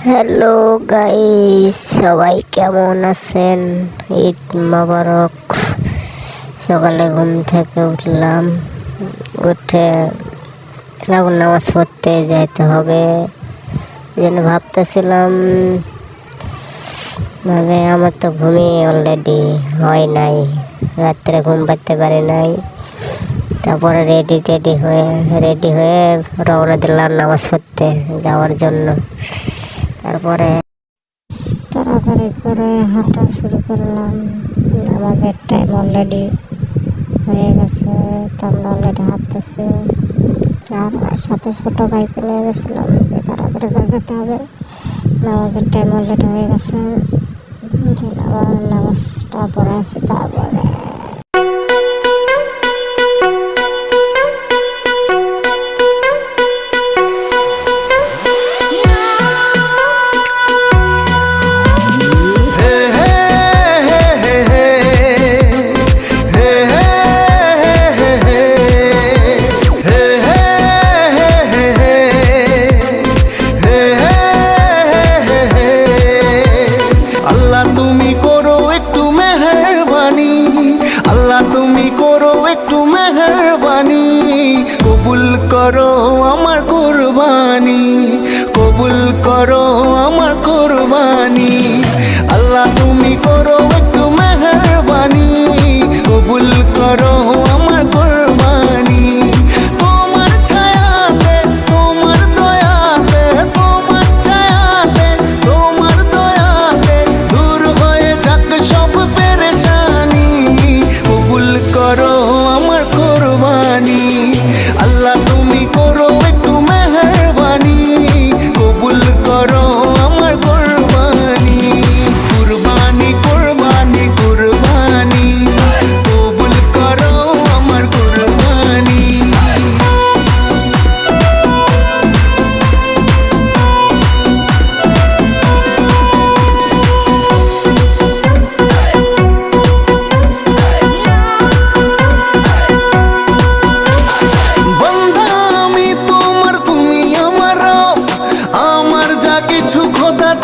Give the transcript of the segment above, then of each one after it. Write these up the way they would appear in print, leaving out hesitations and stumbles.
Hello guys, সবাই কেমন আছেন? ঈদ মোবারক। সকালে ঘুম থেকে উঠলাম, উঠে এখন নামাজ পড়তে যাইতে হবে। যেন ভাবতেছিলাম মানে আমার তো ঘুমিয়ে অলরেডি হয় নাই, রাত্রে ঘুম পাড়তে পারি নাই। তারপরে রেডি হয়ে রওনা দিলাম নামাজ পড়তে যাওয়ার জন্য। তারপরে তাড়াতাড়ি করে হাঁটা শুরু করলাম। নামাজের টাইম অলরেডি হয়ে গেছে, তো আমরা অলরেডি হাঁটতেছি। আর সাথে ছোটো বাইকে নিয়ে গেছিলাম যে তাড়াতাড়ি করে যেতে হবে, নামাজের টাইম অলরেডি হয়ে গেছে। আবার নামাজটা পড়ে আসি। তারপরে কবুল করো আমার কুরবানি, কবুল করো আমার কুরবানি। আল্লাহ তুমি করো একটু মেহেরবানি, কবুল করো আমার কুরবানি। তোমার ছায়াতে, তোমার দয়াতে, তোমার ছায়াতে, তোমার দয়াতে দূর হয়ে যাক সব পেরেশানি। কবুল করো আমার কুরবানি। আল্লাহ তুমি করো একটু মেহেরবানি, কবুল করো আমার কুরবানি। কুরবানি কুরবানি কুরবানি, কবুল করো আমার কুরবানি।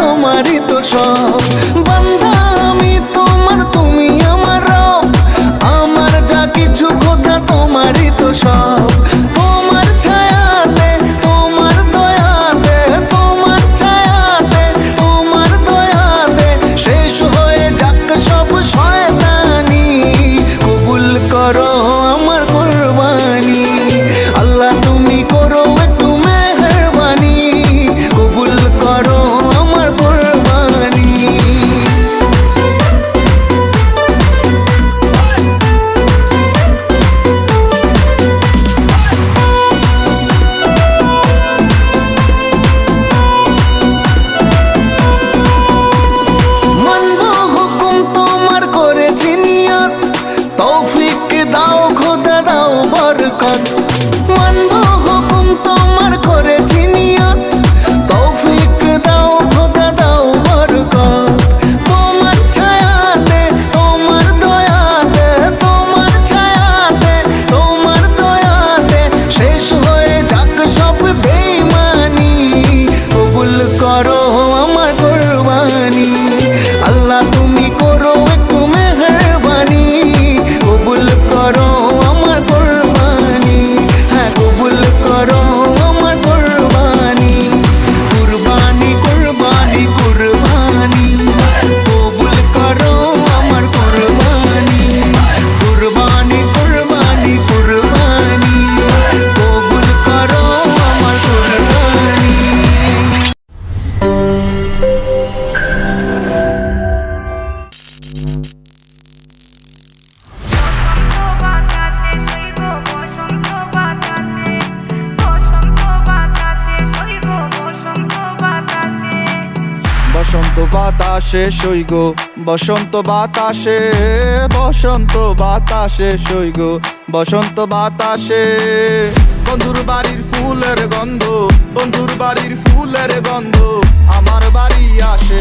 তোমারই তো সব বান্দা আমি তোমার, তুমি আমার রব। আমার যা কিছু খোদা তোমারই তো সব। তোমার ছায়াতে, তোমার দয়াতে, তোমার ছায়াতে, তোমার দয়াতে শেষ হয়ে যাক সব শয়তানি। কবুল করো আমার কুরবানি। আল্লাহ তুমি করো একটু মেহেরবানি, কবুল করো আমার কুরবানি। মানব হুকুম তোমার করেছি নিয়ত, তৌফিক দাও খোদা দাও বরকত। মানব হুকুম তোমার করেছি নিয়ত, তৌফিক দাও খোদা দাও বরকত। তোমার ছায়াতে, তোমার দয়াতে, তোমার ছায়াতে, তোমার দয়াতে শেষ হয়ে যাক সব বেঈমানি। কবুল করো আমার কুরবানি। আল্লাহ তুমি করো একটু মেহেরবানি, কবুল করো আমার কুরবানি। হ্যাঁ কবুল করো আমার কুরবানি। কুরবানি কুরবানি কুরবানি, কবুল করো আমার কুরবানি। কুরবানি কুরবানি কুরবানি, কবুল করো আমার কুরবানি। বসন্ত বাতাসে সইগ, বসন্ত বাতাসে, বসন্ত বাতাসে সইগ, বসন্ত বাতাসে। বন্ধুর বাড়ির ফুলের গন্ধ, বন্ধুর বাড়ির ফুলের গন্ধ আমার বাড়ি আসে।